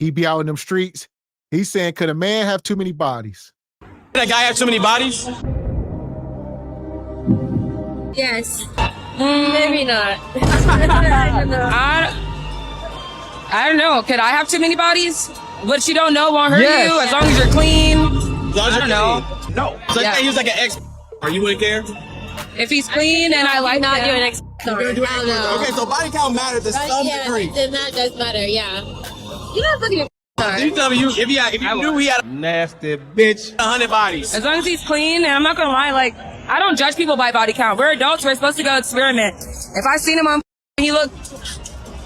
He be out in them streets. He's saying, could a man have too many bodies? Can a guy have too many bodies? Yes. Maybe not. I don't know. I don't know. Could I have too many bodies? What you don't know won't hurt Yes. you as long as you're clean. As long as I don't know. No. So let's say he was like an ex, or you wouldn't care? If he's clean and I like Not him. doing ex. You're gonna do Hell no. Okay, so body count matters to some degree. Then that does matter. Yeah. You're not looking at. You tell me if you knew he had a Nasty bitch. 100 bodies. As long as he's clean, and I'm not gonna lie, like, I don't judge people by body count. We're adults, we're supposed to go experiment. If I seen him on he looked,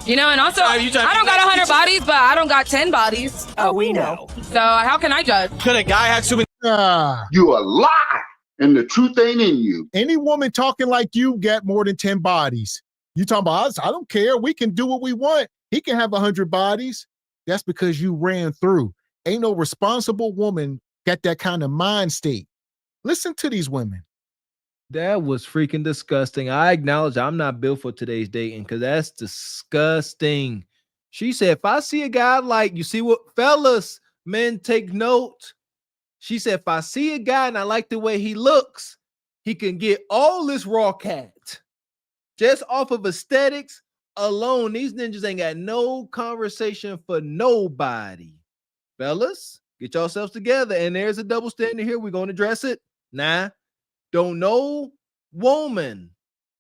you know, and also, I don't got 100 bodies, but I don't got 10 bodies. Oh, we know. So how can I judge? Could a guy have too many? You a lie, and the truth ain't in you. Any woman talking like you got more than 10 bodies. You talking about us? I don't care. We can do what we want. He can have 100 bodies. That's because you ran through. Ain't no responsible woman got that kind of mind state. Listen to these women. That was freaking disgusting. I acknowledge I'm not built for today's dating because that's disgusting. She said, if I see a guy like, you see what, fellas, men, take note. She said, if I see a guy and I like the way he looks, he can get all this raw cat. Just off of aesthetics alone, these ninjas ain't got no conversation for nobody. Fellas, get yourselves together. And there's a double standard here. We're going to address it. Nah. Don't no woman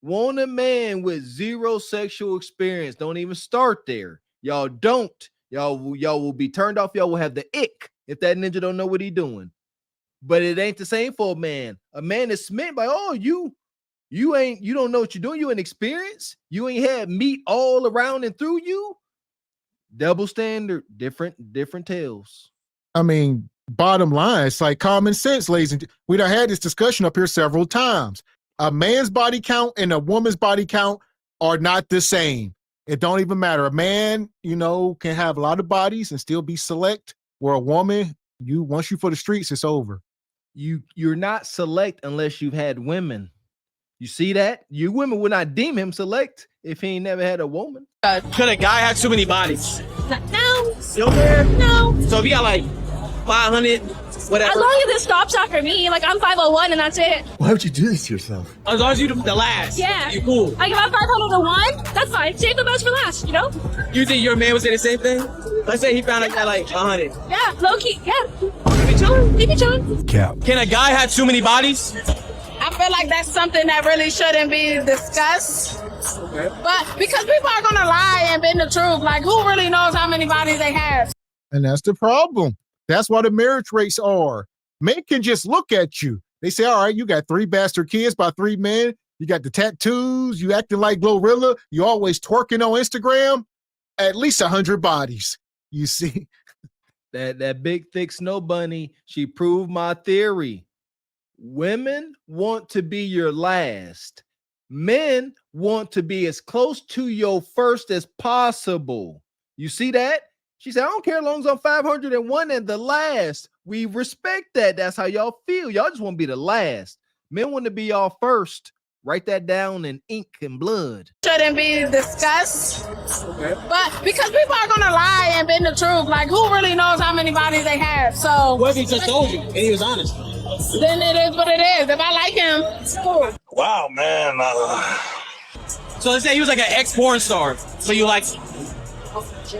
want a man with zero sexual experience. Don't even start there. Y'all don't. Y'all will be turned off. Y'all will have the ick if that ninja don't know what he doing. But it ain't the same for a man. A man is smitten by, oh, you don't know what you're doing. You inexperienced. You ain't had meat all around and through you. Double standard, different tales. I mean, bottom line, it's like common sense, ladies and we done had this discussion up here several times. A man's body count and a woman's body count are not the same. It don't even matter. A man, you know, can have a lot of bodies and still be select, where a woman, once you for the streets, it's over. You're not select unless you've had women. You see that? You women would not deem him select if he ain't never had a woman. Could a guy have too many bodies? No. You don't care? No. So if he got like 500, whatever. As long as it stops after me, like I'm 501 and that's it. Why would you do this to yourself? As long as you the last. Yeah. You cool. Like if I'm 501, that's fine. Save the best for last, you know? You think your man would say the same thing? Let's say he found a guy like 100. Yeah, low key. Yeah. You be chilling? He be chilling. Can a guy have too many bodies? I feel like that's something that really shouldn't be discussed. But because people are gonna lie and bend the truth, like who really knows how many bodies they have? And that's the problem. That's why the marriage rates are. Men can just look at you. They say, all right, you got 3 bastard kids by 3 men. You got the tattoos. You acting like Glorilla. You always twerking on Instagram. At least 100 bodies. You see? That big, thick snow bunny, she proved my theory. Women want to be your last. Men want to be as close to your first as possible. You see that? She said, I don't care as long as I'm 501 and the last. We respect that. That's how y'all feel. Y'all just want to be the last. Men want to be y'all first. Write that down in ink and blood. Shouldn't be discussed. But because people are gonna lie and bend the truth, like who really knows how many bodies they have? So What if he just told you and he was honest? then it is what it is. If I like him, it's cool. Wow, man. So let's say he was like an ex-porn star. So you like,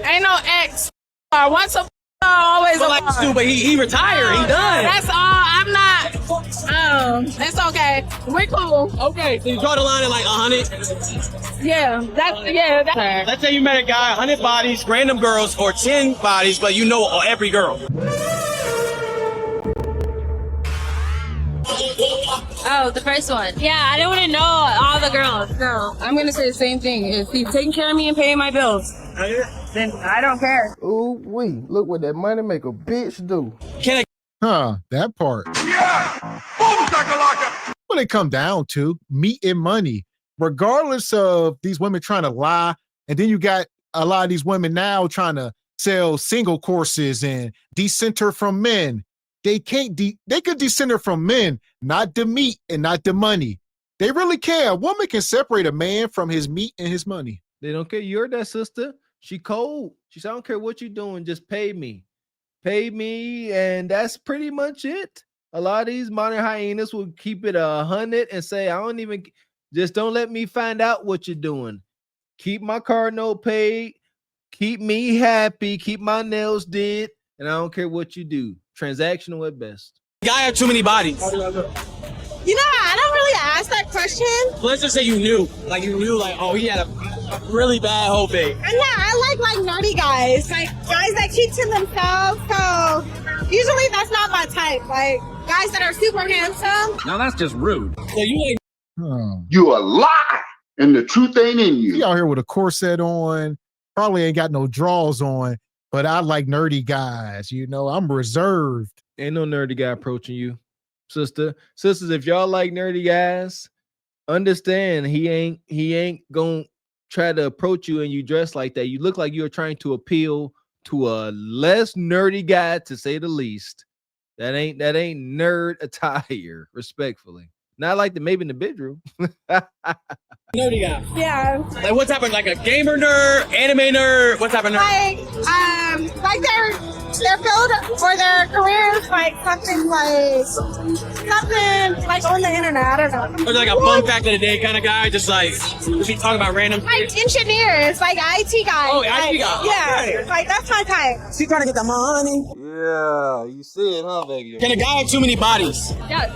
Ain't no ex. Once a always but a like, dude, but he retired. He done. That's all. I'm not. It's okay. We're cool. Okay, so you draw the line at like 100. Yeah. That's Let's say you met a guy, 100 bodies, random girls, or 10 bodies, but you know every girl. Oh, the first one. Yeah, I don't want to know all the girls. No, I'm gonna say the same thing. If he's taking care of me and paying my bills, then I don't care. Ooh, look what that money make a bitch do. Can That part. Yeah! Boom, shakalaka! What it come down to, meat and money. Regardless of these women trying to lie, and then you got a lot of these women now trying to sell single courses and decenter from men. They can't, they could decenter from men, not the meat and not the money. They really can. A woman can separate a man from his meat and his money. They don't care. You heard that, sister. She cold. She said, I don't care what you're doing, just pay me. Pay me, and that's pretty much it. A lot of these modern hyenas will keep it 100 and say, I don't even, just don't let me find out what you're doing. Keep my car note paid, keep me happy, keep my nails did, and I don't care what you do. Transactional at best. Guy have too many bodies. You know, I don't really ask that question. Let's just say you knew, like, oh, he had a really bad whole thing. And yeah, I like nerdy guys, like guys that keep to themselves. So usually that's not my type. Like guys that are super handsome. Now that's just rude. So you like, You a lie, and the truth ain't in you. He out here with a corset on, probably ain't got no drawers on, but I like nerdy guys. You know, I'm reserved. Ain't no nerdy guy approaching you, sisters. If y'all like nerdy guys, understand he ain't gonna try to approach you and you dress like that. You look like you're trying to appeal to a less nerdy guy, to say the least. That ain't nerd attire, respectfully. Not like maybe in the bedroom. nerdy guy. Yeah. Like what type of, like a gamer nerd, anime nerd? What type of nerd? Like their field or their careers, like something like on the internet. I don't know. Or like a fun fact of the day kind of guy, just like we talking about random. Like engineers, like IT guys. Oh, IT guy. Yeah, like that's my type. She trying to get the money. Yeah, you see it, huh, baby? Can a guy have too many bodies? Yeah.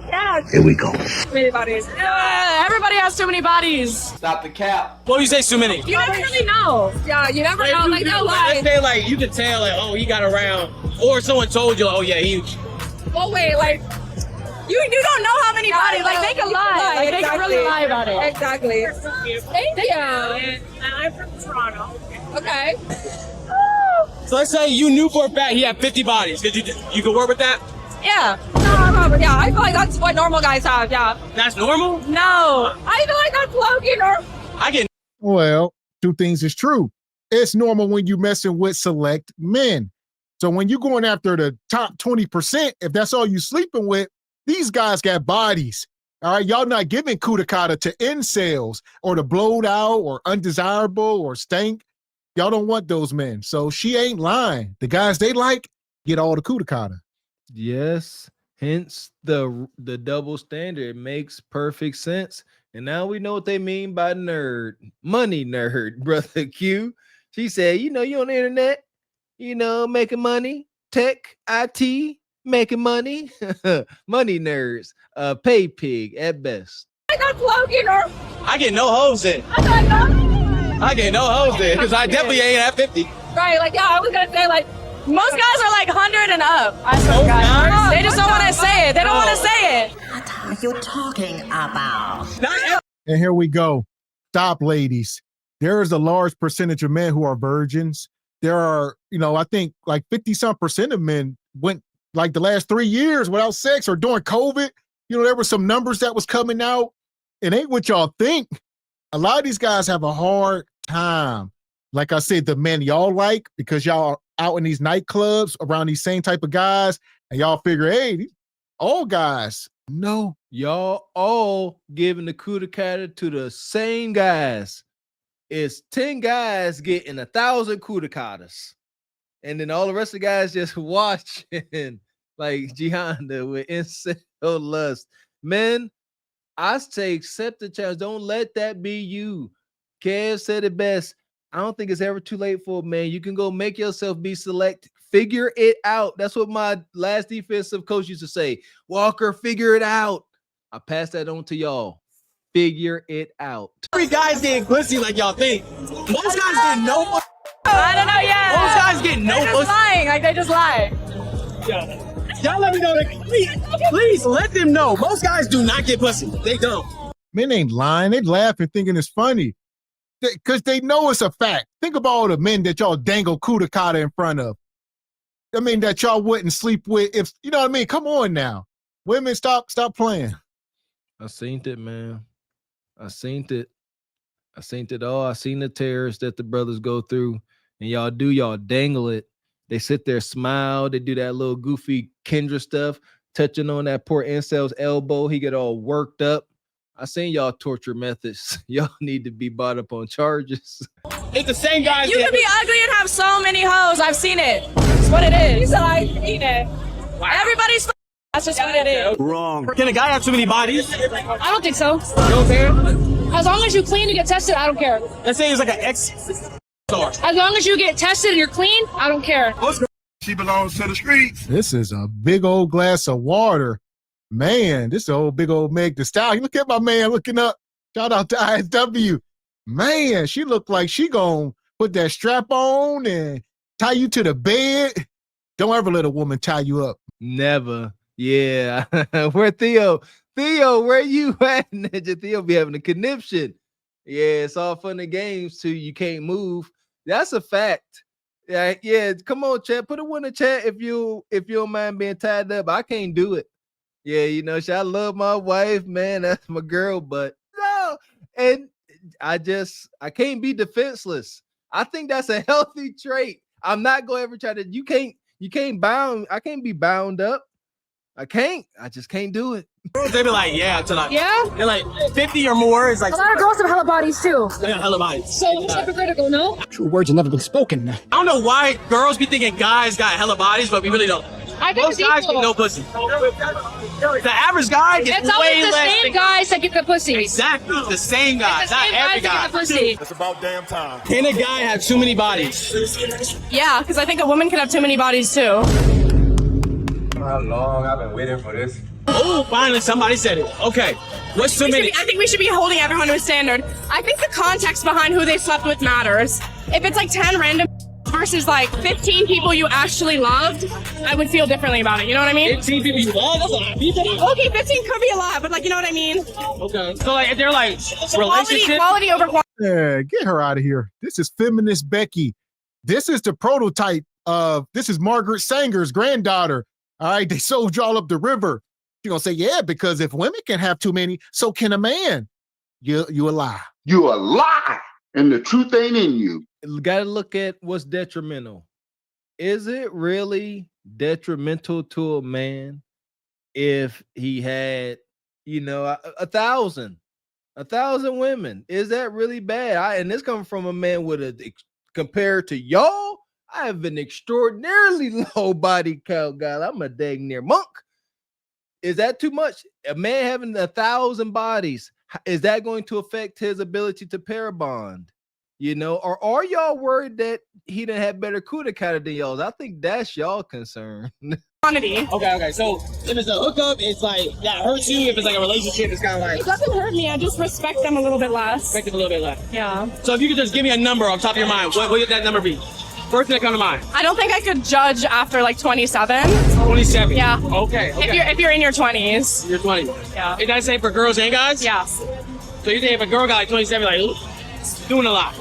Yeah. Here we go. Too many bodies. Everybody has too many bodies. Stop the cap. What do you say, too many? You never really know. Yeah, you never know. Like, no lie. Let's say, like, you can tell, like, oh, he got around, or someone told you, like, oh, yeah, he. Well, wait, like, you don't know how many bodies. Like, they can lie. Like, they can really lie about it. Exactly. Thank you. And I'm from Toronto. Okay. So let's say you knew for a fact he had 50 bodies. Could you could work with that? Yeah. No, yeah, I feel like that's what normal guys have. Yeah. That's normal? No. I feel like that's low-key normal. I get. Well, two things is true. It's normal when you messing with select men. So when you're going after the top 20%, if that's all you sleeping with, these guys got bodies. All right, y'all not giving kudakata to incels or the blowed out or undesirable or stank. Y'all don't want those men. So she ain't lying. The guys they like get all the kudakata. Yes, hence the double standard. It makes perfect sense. And now we know what they mean by nerd. Money nerd, brother Q. She said, you on the internet, making money, tech, IT, making money. Money nerds, pay pig at best. I got Logan or I get no hoes in. I get no hoes in because I definitely ain't at 50. Right, like, yeah, I was gonna say, like, most guys are like 100 and up. I swear, guys. They just don't want to say it. They don't want to say it. What are you talking about? And here we go. Stop, ladies. There is a large percentage of men who are virgins. There are, I think like 50-some% of men went like the last 3 years without sex, or during COVID. There were some numbers that was coming out. It ain't what y'all think. A lot of these guys have a hard time. Like I said, the men y'all like, because y'all out in these nightclubs around these same type of guys, and y'all figure, hey, these old guys. No. Y'all all giving the kudakata to the same guys. It's 10 guys getting 1,000 kudakatas. And then all the rest of the guys just watching like Gianna with incel lust. Men, I say accept the challenge. Don't let that be you. Kev said it best. I don't think it's ever too late for a man. You can go make yourself be select. Figure it out. That's what my last defensive coach used to say. Walker, figure it out. I pass that on to y'all. Figure it out. Every guy's getting pussy like y'all think. Most guys get no pussy. I don't know, yeah. Most guys get no They're just pussy. lying. Like, they just lie. Yeah. Y'all let me know. Please let them know. Most guys do not get pussy. They don't. Men ain't lying. They laughing, thinking it's funny. Because they know it's a fact. Think about all the men that y'all dangle kudakata in front of. I mean, that y'all wouldn't sleep with. If you know what I mean? Come on now. Women, stop playing. I seen it, man. I seen it. I seen it all. I seen the tears that the brothers go through. And y'all dangle it. They sit there, smile. They do that little goofy Kendra stuff, touching on that poor incel's elbow. He get all worked up. I seen y'all torture methods. Y'all need to be brought up on charges. It's the same guys. You can be ugly and have so many hoes. I've seen it. That's what it is. I've seen it. Wow. Everybody's. That's just what it is. Wrong. Can a guy have too many bodies? I don't think so. You know what I'm saying? As long as you clean and get tested, I don't care. Let's say he's like an ex star. As long as you get tested and you're clean, I don't care. She belongs to the streets. This is a big old glass of water. Man, this is old big old Meg Thee Stallion. Look at my man looking up. Shout out to ISW. Man, she looked like she gonna put that strap on and tie you to the bed. Don't ever let a woman tie you up. Never. Yeah. Where Theo? Theo, where you at? Ninja Theo be having a conniption. Yeah, it's all fun and games too. You can't move. That's a fact. Yeah. Come on, chat. Put a one in the chat if you don't mind being tied up. I can't do it. Yeah, you know, I love my wife, man. That's my girl, but no, and I can't be defenseless. I think that's a healthy trait. I'm not gonna ever try to. I can't be bound up. I just can't do it. They be like, yeah, to like, Yeah? they're like 50 or more. It's like A lot of girls have hella bodies too. they got hella bodies. So it's hypocritical, no? True words have never been spoken. I don't know why girls be thinking guys got hella bodies, but we really don't. I think Most guys get no pussy. The average guy gets It's always way the less. same guys that get the pussy. Exactly, the same guy, It's the not same every guys that guy. get the pussy. It's about damn time. Can a guy have too many bodies? Yeah, because I think a woman can have too many bodies too. How long I've been waiting for this? Oh, finally somebody said it. Okay, what's too many? I think we should be holding everyone to a standard. I think the context behind who they slept with matters. If it's like 10 random versus like 15 people you actually loved, I would feel differently about it. You know what I mean? 15 people you love? That's a lot of people. Okay, 15 could be a lot, but like, you know what I mean? Okay. So like, if they're like relationship. Quality over quantity. Yeah, get her out of here. This is feminist Becky. This is the prototype of, this is Margaret Sanger's granddaughter. All right, they sold y'all up the river. You're gonna say, yeah, because if women can have too many, so can a man. You a lie. You a lie, and the truth ain't in you. Gotta look at what's detrimental. Is it really detrimental to a man if he had, you know, a thousand women? Is that really bad? And this comes from a man with compared to y'all, I have an extraordinarily low body count, guy. I'm a dang near monk. Is that too much? A man having 1,000 bodies, is that going to affect his ability to pair bond? You know, or are y'all worried that he didn't have better kuda kata than y'all? I think that's y'all concern. Quantity. Okay. So if it's a hookup, it's like that hurts you. If it's like a relationship, it's kind of like It doesn't hurt me. I just respect them a little bit less. expect it a little bit less. Yeah. So if you could just give me a number off the top of your mind, what would that number be? First thing that come to mind. I don't think I could judge after like 27. 27. Yeah. Okay. If you're in your 20s. You're 20. Yeah. Is that the same for girls and guys? Yeah. So you think if a girl got like 27, like ooh, doing a lot.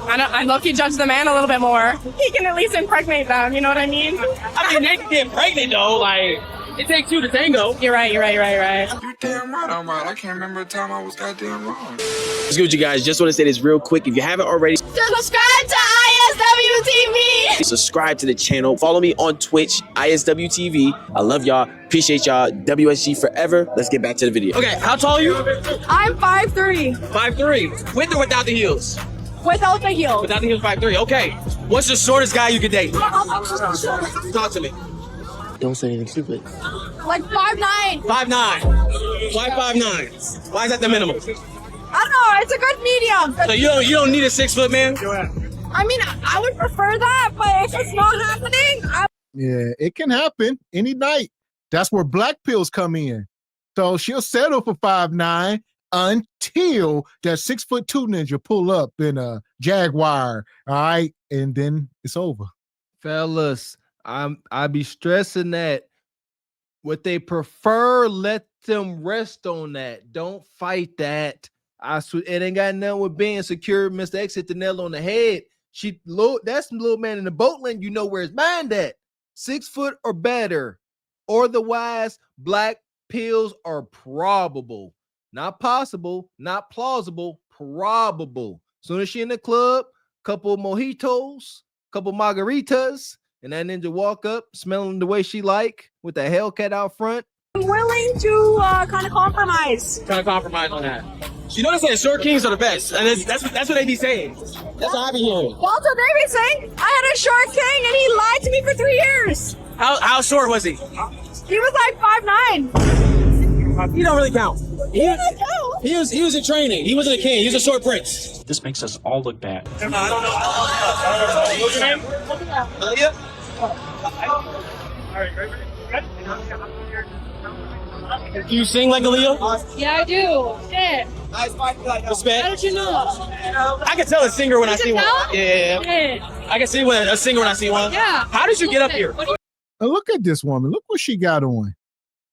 I low-key judge the man a little bit more. He can at least impregnate them, you know what I mean? I mean, they can get pregnant though. Like it takes two to tango. You're right. You damn right I'm right. I can't remember a time I was goddamn wrong. What's good, you guys? Just want to say this real quick. If you haven't already, Subscribe to ISW TV. subscribe to the channel. Follow me on Twitch, ISW TV. I love y'all. Appreciate y'all. WSG forever. Let's get back to the video. Okay, how tall are you? I'm 5'3". 5'3". With or without the heels? Without the heels. Without the heels, 5'3". Okay. What's the shortest guy you could date? Talk to me. Don't say anything stupid. Like 5'9". 5'9". Why 5'9"? Why is that the minimum? I don't know. It's a good medium. So you don't need a 6 foot man? I mean, I would prefer that, but if it's not happening, Yeah, it can happen any night. That's where black pills come in. So she'll settle for 5'9" until that 6'2" ninja pull up in a Jaguar. All right, and then it's over. Fellas, I be stressing that what they prefer, let them rest on that. Don't fight that. It ain't got nothing with being secure. Mr. X hit the nail on the head. That's the little man in the boat lane. You know where his mind at. 6 foot or better. Otherwise, black pills are probable. Not possible, not plausible, probable. Soon as she in the club, couple mojitos, couple margaritas, and that ninja walk up smelling the way she like with the Hellcat out front. willing to kind of compromise. Kind of compromise on that. You know what I'm saying? Short kings are the best, and that's what they be saying. That's what I be hearing. That's what they be saying. I had a short king, and he lied to me for 3 years. How short was he? He was like 5'9". He don't really count. He was in training. He wasn't a king. He was a short prince. This makes us all look bad. I don't know. What's your name? Aaliyah? Do you sing like Aaliyah? Yeah, I do. Shit. Respect. How did you know? I can tell a singer when I see one. Yeah. Yeah. I can see a singer when I see one. Yeah. How did you get up here? And look at this woman. Look what she got on.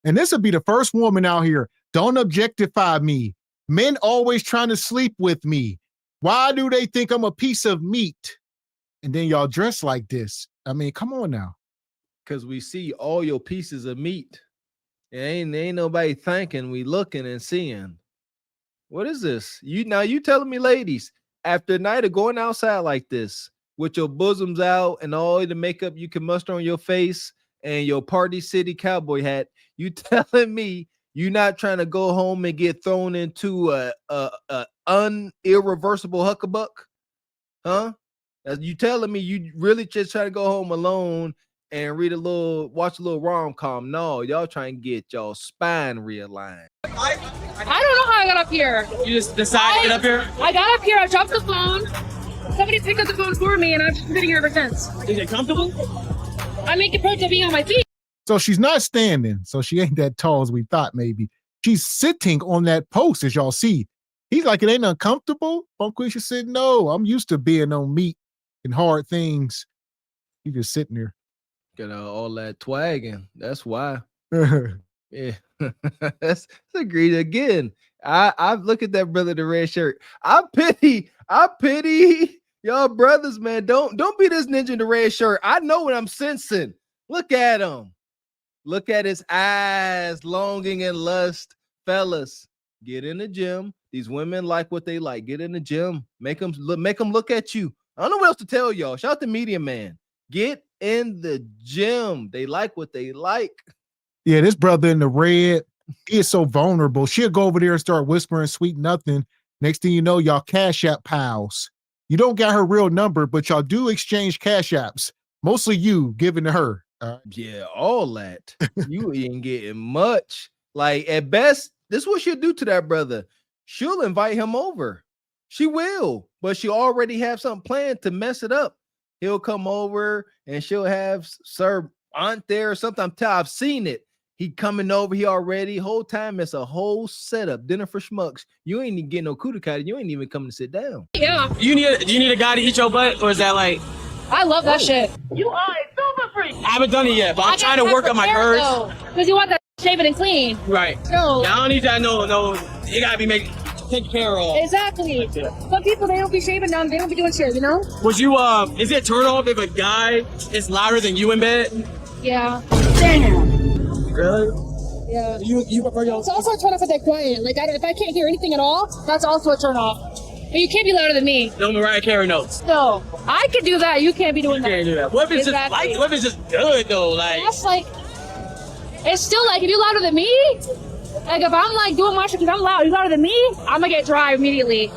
And this would be the first woman out here. Don't objectify me. Men always trying to sleep with me. Why do they think I'm a piece of meat? And then y'all dress like this. I mean, come on now. Because we see all your pieces of meat. Ain't nobody thinking, we looking and seeing. What is this? You telling me, ladies, after a night of going outside like this, with your bosoms out and all the makeup you can muster on your face and your Party City cowboy hat, you telling me you not trying to go home and get thrown into a irreversible huckabuck? Huh? You telling me you really just try to go home alone and watch a little rom-com? No, y'all trying to get y'all spine realigned. I don't know how I got up here. You just decided to get up here? I got up here, I dropped the phone. Somebody picked up the phone for me, and I've just been sitting here ever since. Is it comfortable? I make a point of being on my feet. So she's not standing. So she ain't that tall as we thought maybe. She's sitting on that post, as y'all see. He's like, it ain't uncomfortable. Funquisha said, no, I'm used to being on meat and hard things. You just sitting there. Got all that twagging. That's why. Yeah. That's agreed again. I look at that brother in the red shirt. I pity y'all brothers, man. Don't be this ninja in the red shirt. I know what I'm sensing. Look at him. Look at his eyes, longing and lust. Fellas, get in the gym. These women like what they like. Get in the gym. Make them look at you. I don't know what else to tell y'all. Shout out to Media Man. Get in the gym. They like what they like. Yeah, this brother in the red, he is so vulnerable. She'll go over there and start whispering sweet nothing. Next thing you know, y'all Cash App pals. You don't got her real number, but y'all do exchange Cash Apps. Mostly you giving to her. Yeah, all that. You ain't getting much. Like, at best, this is what she'll do to that brother. She'll invite him over. She will, but she already have something planned to mess it up. He'll come over and she'll have Sir Aunt there or something. I've seen it. He coming over. He already whole time. It's a whole setup. Dinner for schmucks. You ain't even getting no cootie. You ain't even coming to sit down. Yeah. Do you need a guy to eat your butt, or is that like? I love that shit. You are a super freak. I haven't done it yet, but I'm trying to work on my curves. Because you want that shaven and clean. Right. So I don't need that. No. You gotta be taken care of. Exactly. Some people, they don't be shaving down. They don't be doing shit, you know? Would you, is it a turn off if a guy is louder than you in bed? Yeah. Damn. Really? Yeah. You prefer your... It's also a turn off if they're quiet. Like, if I can't hear anything at all, that's also a turn off. But you can't be louder than me. No Mariah Carey notes. No. I can do that. You can't be doing that. You can't do that. What if it's exactly. what if it's just good, though? Like... That's like... It's still like, if you're louder than me, like, if I'm, like, doing my shit because I'm loud, you're louder than me, I'm gonna get dry immediately.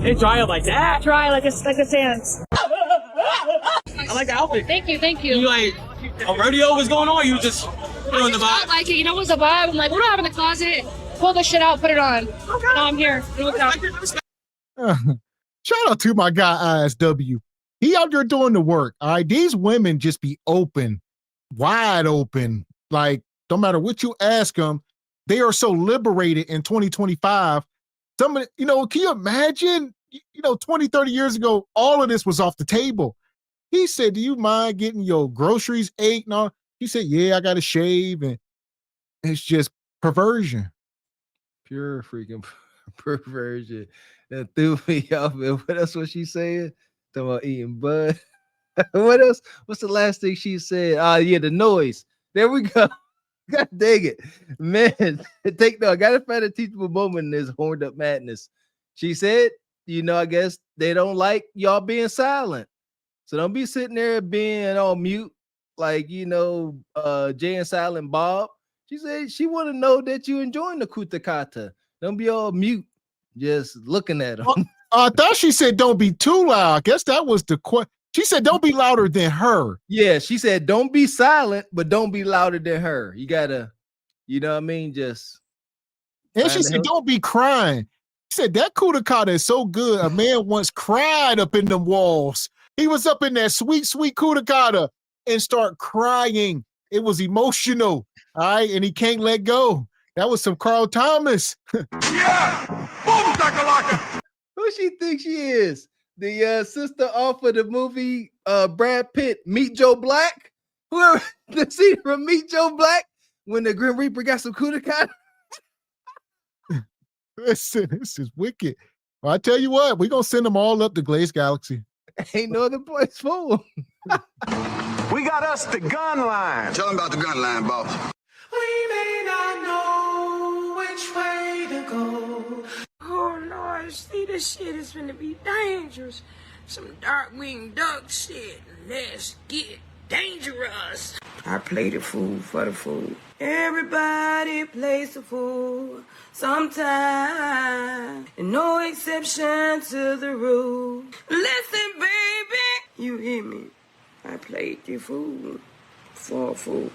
It dry up like that? Dry like a sands. I like the outfit. Thank you. You like, a rodeo was going on, or you just feeling the vibe? I like it. You know what's the vibe? I'm like, what do I have in the closet? Pull the shit out, put it on. Okay. Now I'm here. Shout out to my guy, ISW. He out there doing the work. All right. These women just be open, wide open. Like, no matter what you ask them, they are so liberated in 2025. Can you imagine, 20, 30 years ago, all of this was off the table. He said, do you mind getting your groceries ate? No. He said, yeah, I got to shave. And it's just perversion. Pure freaking perversion. That threw me off. What else was she saying? Talking about eating bud. What else? What's the last thing she said? Yeah, the noise. There we go. God dang it. Man, I gotta find a teachable moment in this horned up madness. She said, I guess they don't like y'all being silent. So don't be sitting there being all mute, like, Jay and Silent Bob. She said she want to know that you enjoying the kutakata. Don't be all mute, just looking at him. I thought she said don't be too loud. I guess that was the question. She said don't be louder than her. Yeah, she said don't be silent, but don't be louder than her. You gotta, you know what I mean? Just. And she said don't be crying. She said that kutakata is so good. A man once cried up in the walls. He was up in that sweet, sweet kutakata and start crying. It was emotional. All right, and he can't let go. That was some Carl Thomas. Yeah! Boom, shakalaka! Who she thinks she is? The sister off of the movie Brad Pitt, Meet Joe Black? Whoever the scene from Meet Joe Black when the Grim Reaper got some kutakata? Listen, this is wicked. Well, I tell you what, we're going to send them all up to Glaze Galaxy. Ain't no other place for them. We got us the gun line. Tell them about the gun line, boss. We may not know which way to go. Oh Lord, see, this shit is gonna be dangerous. Some dark-winged duck shit. Let's get dangerous. I play the fool for the fool. Everybody plays the fool sometime. And no exception to the rule. Listen, baby, you hear me? I played the fool for a fool.